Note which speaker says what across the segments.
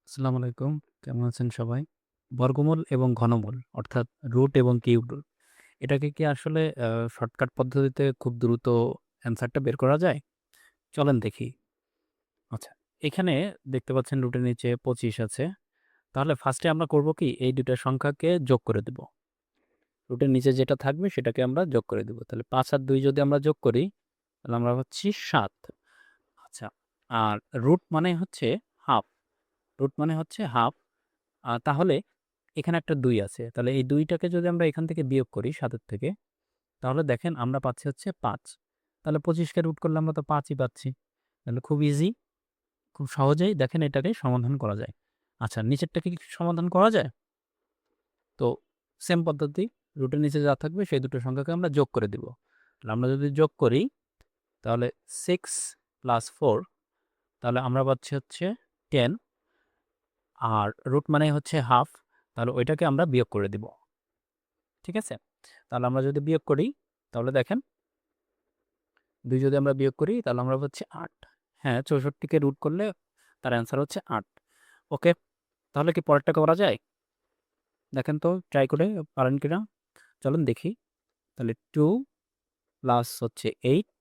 Speaker 1: আসসালামু আলাইকুম। কেমন আছেন সবাই? বর্গমূল এবং ঘনমূল অর্থাৎ রুট এবং কিউব রুট। এটাকে কি আসলে শর্টকাট পদ্ধতিতে খুব দ্রুত অ্যান্সারটা বের করা যায়? চলেন দেখি। আচ্ছা, এখানে দেখতে পাচ্ছেন রুটের নিচে ২৫ আছে। তাহলে ফার্স্টে আমরা করব কি এই ২ টা সংখ্যাকে যোগ করে দেব। রুটের নিচে যেটা থাকবে সেটাকে আমরা যোগ করে দেব। তাহলে ৫ আর ২ যদি আমরা যোগ করি তাহলে আমরা পাচ্ছি ৭। আচ্ছা, আর রুট মানে হচ্ছে হাফ। রুট মানে হচ্ছে হাফ। তাহলে এখানে একটা ২ আছে। তাহলে এই ২ টাকে যদি আমরা এখান থেকে বিয়োগ করি ৭ এর থেকে, তাহলে দেখেন আমরা পাচ্ছি হচ্ছে ৫। তাহলে ২৫ কে রুট করলে আমরা তো ৫ ই পাচ্ছি। তাহলে খুব ইজি, খুব সহজেই দেখেন এটাকে সমাধান করা যায়। আচ্ছা, নিচেরটাকে কি সমাধান করা যায়? তো সেম পদ্ধতি, রুটের নিচে যা থাকবে সেই দুটো সংখ্যাকে আমরা যোগ করে দিব। তাহলে আমরা যদি যোগ করি তাহলে 6 প্লাস 4, তাহলে আমরা পাচ্ছি হচ্ছে 10, আর রুট মানে হচ্ছে হাফ, তাহলে ওইটাকে আমরা বিয়োগ করে দিব। ঠিক আছে? তাহলে আমরা যদি বিয়োগ করি তাহলে দেখেন ২ যদি আমরা বিয়োগ করি তাহলে আমরা পাচ্ছি ৮। হ্যাঁ, ৬৪ কে রুট করলে তার অ্যান্সার হচ্ছে ৮। ওকে, তাহলে কি পরেরটা করা যায়? দেখেন তো ট্রাই করে পারেন কিনা? চলুন দেখি। তাহলে 2 প্লাস হচ্ছে 8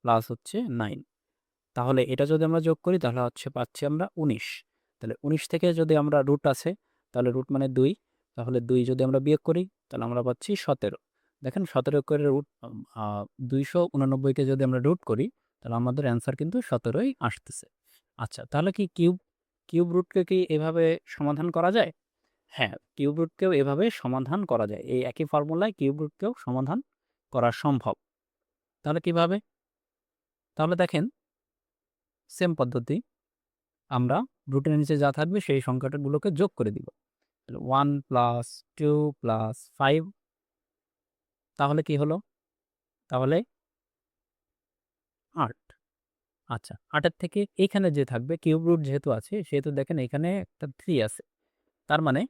Speaker 1: প্লাস হচ্ছে 9। তাহলে এটা যদি আমরা যোগ করি তাহলে হচ্ছে পাচ্ছি আমরা ১৯। তাহলে ১৯ থেকে যদি আমরা রুট আছে, তাহলে রুট মানে ২। তাহলে ২ যদি আমরা বিয়োগ করি তাহলে আমরা পাচ্ছি ১৭। দেখেন ১৭ করে রুট ২৮৯ কে যদি আমরা রুট করি তাহলে আমাদের অ্যান্সার কিন্তু ১৭ই আসতেছে। আচ্ছা, তাহলে কি কিউব রুটকে কি এভাবে সমাধান করা যায়? হ্যাঁ, কিউব রুটকেও এভাবে সমাধান করা যায়। এই একই ফর্মুলায় কিউব রুটকেও সমাধান করা সম্ভব। তাহলে কিভাবে? তাহলে দেখেন সেম পদ্ধতি, আমরা রুটের নিচে যা থাকবে সেই সংখ্যাটাগুলোকে যোগ করে দিব। তাহলে 1 প্লাস 2 প্লাস 5, তাহলে কি হলো? তাহলে ৮। আচ্ছা, ৮ এর থেকে এইখানে যে থাকবে কিউব রুট যেহেতু আছে সেহেতু দেখেন এখানে একটা ৩ আছে। তার মানে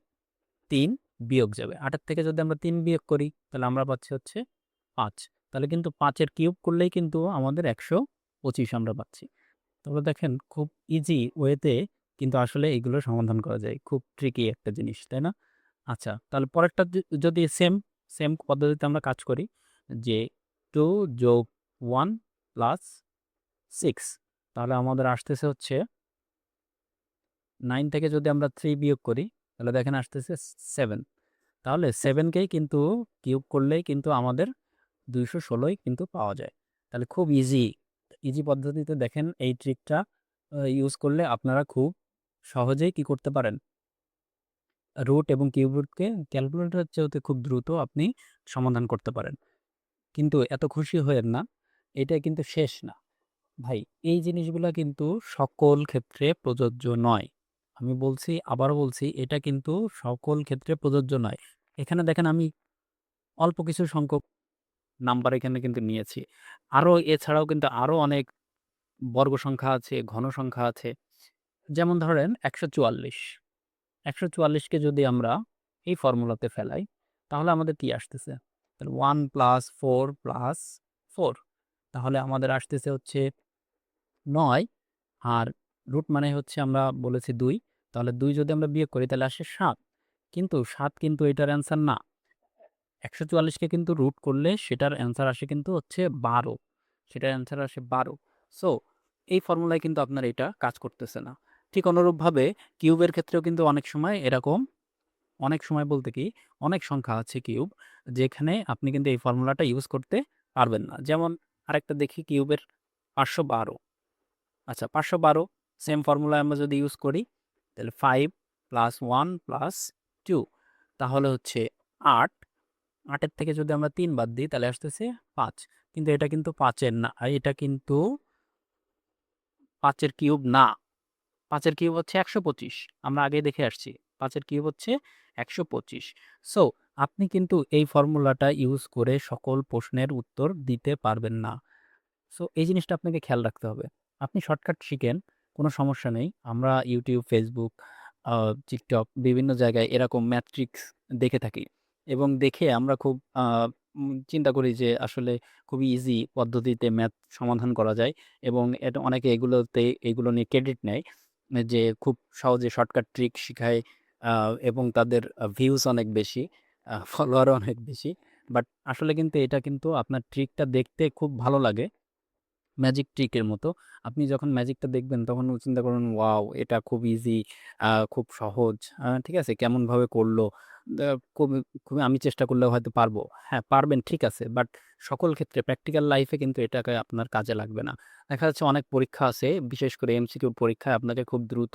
Speaker 1: ৩ বিয়োগ যাবে। ৮ এর থেকে যদি আমরা ৩ বিয়োগ করি তাহলে আমরা পাচ্ছি হচ্ছে ৫। তাহলে কিন্তু ৫ এর কিউব করলেই কিন্তু আমাদের ১২৫ আমরা পাচ্ছি। তাহলে দেখেন খুব ইজি ওয়েতে কিন্তু আসলে এগুলো সমাধান করা যায়। খুব ট্রিকি একটা জিনিস, তাই না? আচ্ছা, তাহলে পরেরটা যদি সেম পদ্ধতিতে আমরা কাজ করি যে 2 যোগ 1 প্লাস 6, তাহলে আমাদের আসতেছে হচ্ছে 9 থেকে যদি আমরা 3 বিয়োগ করি তাহলে দেখেন আসতেছে 7। তাহলে 7 কেই কিন্তু কিউব করলেই কিন্তু আমাদের ২১৬ই কিন্তু পাওয়া যায়। তাহলে খুব ইজি পদ্ধতিতে দেখেন এই ট্রিকটা ইউজ করলে আপনারা খুব সহজেই কি করতে পারেন? রুট এবং কিউব রুটকে ক্যালকুলেটরের চেয়েতে খুব দ্রুত আপনি সমাধান করতে পারেন। কিন্তু এত খুশি হয়েন না, এটা কিন্তু শেষ না। ভাই, এই জিনিসগুলা কিন্তু সকল ক্ষেত্রে প্রযোজ্য নয়। আমি বলছি, আবারও বলছি, এটা কিন্তু সকল ক্ষেত্রে প্রযোজ্য নয়। এখানে দেখেন আমি অল্প কিছু সংখ্যক নাম্বার এখানে কিন্তু নিয়েছি। এছাড়াও কিন্তু আরো অনেক বর্গ সংখ্যা আছে, ঘন সংখ্যা আছে। যেমন ধরেন ১৪৪। ১৪৪ কে যদি আমরা এই ফর্মুলাতে ফেলাই, তাহলে আমাদের কি আসতেছে? তাহলে 1 প্লাস 4 প্লাস 4, তাহলে আমাদের আসতেছে হচ্ছে ৯, আর রুট মানে হচ্ছে আমরা বলেছি ২। তাহলে ২ যদি আমরা বিয়োগ করি তাহলে আসে ৭। কিন্তু ৭ কিন্তু এটার অ্যান্সার না। ১৪৪ কে কিন্তু রুট করলে সেটার অ্যান্সার আসে কিন্তু হচ্ছে ১২। সেটার অ্যান্সার আসে ১২। সো এই ফর্মুলায় কিন্তু আপনার এটা কাজ করতেছে না। ঠিক অনুরূপভাবে কিউবের ক্ষেত্রেও কিন্তু অনেক সময় এরকম, অনেক সময় বলতে কি অনেক সংখ্যা আছে কিউব যেখানে আপনি কিন্তু এই ফর্মুলাটা ইউজ করতে পারবেন না। যেমন আরেকটা দেখি কিউবের ৫১২। আচ্ছা, ৫১২ সেম ফর্মুলায় আমরা যদি ইউজ করি তাহলে 5 প্লাস 1 প্লাস 2, তাহলে হচ্ছে ৮। ৮ এর থেকে যদি আমরা ৩ বাদ দিই তাহলে আসতেছে ৫। কিন্তু এটা কিন্তু ৫ এর না, এটা কিন্তু ৫ এর কিউব না। ৫ এর কিউব হচ্ছে ১২৫। আমরা আগেই দেখে আসছি। ৫ এর কিউব হচ্ছে ১২৫। সো আপনি কিন্তু এই ফর্মুলাটা ইউজ করে সকল প্রশ্নের উত্তর দিতে পারবেন না। সো এই জিনিসটা আপনাকে খেয়াল রাখতে হবে। আপনি শর্টকাট শিখেন, কোনো সমস্যা নেই। আমরা YouTube, Facebook, আ TikTok বিভিন্ন জায়গায় এরকম ম্যাট্রিক্স দেখে থাকি এবং দেখে আমরা খুব চিন্তা করি যে আসলে খুবই ইজি পদ্ধতিতে ম্যাথ সমাধান করা যায় এবং এটা অনেকে এগুলো নিয়ে ক্রেডিট নেয়। যে খুব সহজে শর্টকাট ট্রিক শিখায় এবং তাদের ভিউজ অনেক বেশি, ফলোয়ারও অনেক বেশি। বাট আসলে কিন্তু এটা কিন্তু আপনার ট্রিকটা দেখতে খুব ভালো লাগে ম্যাজিক ট্রিকের মতো। আপনি যখন ম্যাজিকটা দেখবেন তখন চিন্তা করুন, ওয়াও! এটা খুব ইজি, খুব সহজ। ঠিক আছে? কেমনভাবে করলো? দা খুবই, খুবই আমি চেষ্টা করলেও হয়তো পারবো। হ্যাঁ, পারবেন ঠিক আছে। বাট সকল ক্ষেত্রে প্র্যাকটিক্যাল লাইফে কিন্তু এটাকে আপনার কাজে লাগবে না। দেখা যাচ্ছে অনেক পরীক্ষা আছে, বিশেষ করে এমসিকিউ পরীক্ষায় আপনাকে খুব দ্রুত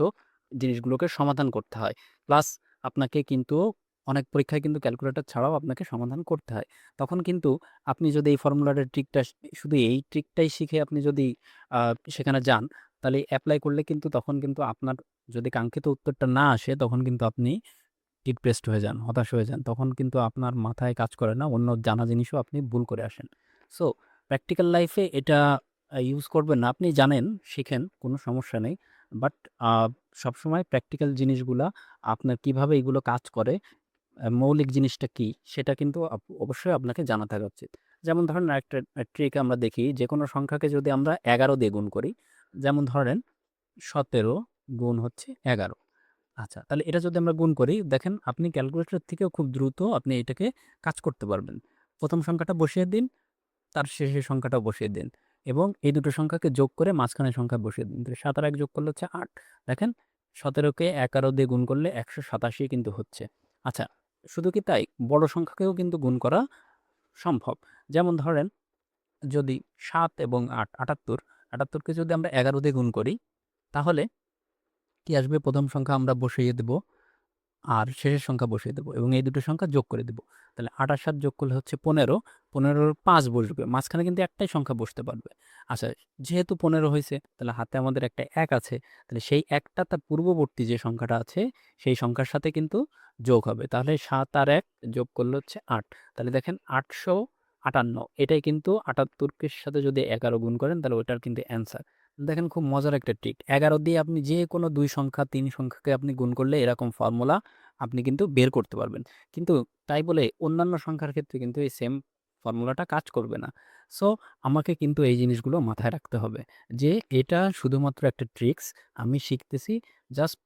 Speaker 1: জিনিসগুলোকে সমাধান করতে হয়। প্লাস আপনাকে কিন্তু অনেক পরীক্ষায় কিন্তু ক্যালকুলেটর ছাড়াও আপনাকে সমাধান করতে হয়। তখন কিন্তু আপনি যদি এই ফর্মুলাটার ট্রিকটা শুধু এই ট্রিকটাই শিখে আপনি যদি আ সেখানে যান, তাহলে এপ্লাই করলে কিন্তু তখন কিন্তু আপনার যদি কাঙ্ক্ষিত উত্তরটা না আসে, তখন কিন্তু আপনি ডিপ্রেসড হয়ে যান, হতাশ হয়ে যান। তখন কিন্তু আপনার মাথায় কাজ করে না। অন্য জানা জিনিসও আপনি ভুল করে আসেন। সো প্র্যাকটিক্যাল লাইফে এটা ইউজ করবেন না। আপনি জানেন, শিখেন, কোনো সমস্যা নেই। বাট আ সবসময় প্র্যাকটিক্যাল জিনিসগুলা আপনার কিভাবে এগুলো কাজ করে, মৌলিক জিনিসটা কি সেটা কিন্তু অবশ্যই আপনাকে জানা থাকা উচিত। যেমন ধরেন আরেকটা ট্রিক আমরা দেখি, যেকোনো সংখ্যাকে যদি আমরা ১১ দিয়ে গুণ করি, যেমন ধরেন ১৭ গুণ হচ্ছে ১১। আচ্ছা, তাহলে এটা যদি আমরা গুণ করি, দেখেন আপনি ক্যালকুলেটর থেকেও খুব দ্রুত আপনি এটাকে কাজ করতে পারবেন। ১ম সংখ্যাটা বসিয়ে দিন, তার শেষের সংখ্যাটাও বসিয়ে দিন এবং এই দুটো সংখ্যাকে যোগ করে মাঝখানের সংখ্যা বসিয়ে দিন। তাহলে ৭ আর ১ যোগ করলে হচ্ছে ৮। দেখেন ১৭ কে ১১ দিয়ে গুণ করলে ১৮৭ কিন্তু হচ্ছে। আচ্ছা, শুধু কি তাই? বড় সংখ্যাকেও কিন্তু গুণ করা সম্ভব। যেমন ধরেন যদি ৭ এবং ৮, ৭৮, ৭৮ কে যদি আমরা ১১ দিয়ে গুণ করি, তাহলে কি আসবে? ১ম সংখ্যা আমরা বসিয়ে দেব আর শেষের সংখ্যা বসিয়ে দেব এবং এই দুটো সংখ্যা যোগ করে দেব। তাহলে ৮ আর ৭ যোগ করলে হচ্ছে ১৫, ১৫ র ৫ বসবে। মাঝখানে কিন্তু একটাই সংখ্যা বসতে পারবে। আচ্ছা, যেহেতু ১৫ হইছে, তাহলে হাতে আমাদের একটা ১ আছে। তাহলে সেই ১ টা তার পূর্ববর্তী যে সংখ্যাটা আছে, সেই সংখ্যার সাথে কিন্তু যোগ হবে। তাহলে ৭ আর ১ যোগ করলে হচ্ছে ৮। তাহলে দেখেন ৮৫৮ এটাই কিন্তু ৭৮ কে সাথে যদি ১১ গুণ করেন, তাহলে ওইটার কিন্তু অ্যান্সার। দেখেন খুব মজার একটা ট্রিক। ১১ দিয়ে আপনি যেকোনো ২ সংখ্যা, ৩ সংখ্যাকে আপনি গুণ করলে এরকম ফর্মুলা আপনি কিন্তু বের করতে পারবেন। কিন্তু তাই বলে অন্যান্য সংখ্যার ক্ষেত্রে কিন্তু এই সেম ফর্মুলাটা কাজ করবে না। সো আমাকে কিন্তু এই জিনিসগুলো মাথায় রাখতে হবে যে এটা শুধুমাত্র একটা ট্রিক্স। আমি শিখতেছি জাস্ট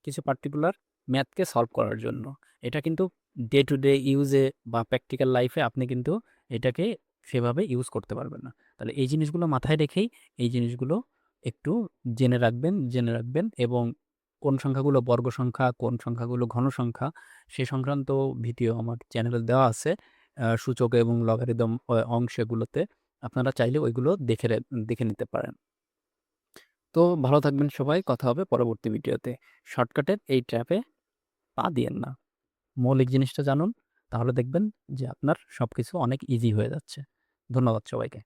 Speaker 1: কিছু পার্টিকুলার ম্যাথকে সলভ করার জন্য। এটা কিন্তু ডে টু ডে ইউজে বা প্র্যাকটিক্যাল লাইফে আপনি কিন্তু এটাকে সেভাবে ইউজ করতে পারবেন না। তাহলে এই জিনিসগুলো মাথায় রেখেই এই জিনিসগুলো একটু জেনে রাখবেন এবং কোন সংখ্যাগুলো বর্গ সংখ্যা, কোন সংখ্যাগুলো ঘন সংখ্যা, সে সংক্রান্ত ভিডিও আমার চ্যানেলে দেওয়া আছে। সূচক এবং লগারিদম অংশগুলোতে। আপনারা চাইলে ওইগুলো দেখে নিতে পারেন। তো ভালো থাকবেন সবাই। কথা হবে পরবর্তী ভিডিওতে। শর্টকাটের এই ট্র্যাপে পা দিয়েন না। মৌলিক জিনিসটা জানুন, তাহলে দেখবেন যে আপনার সবকিছু অনেক ইজি হয়ে যাচ্ছে। ধন্যবাদ সবাইকে।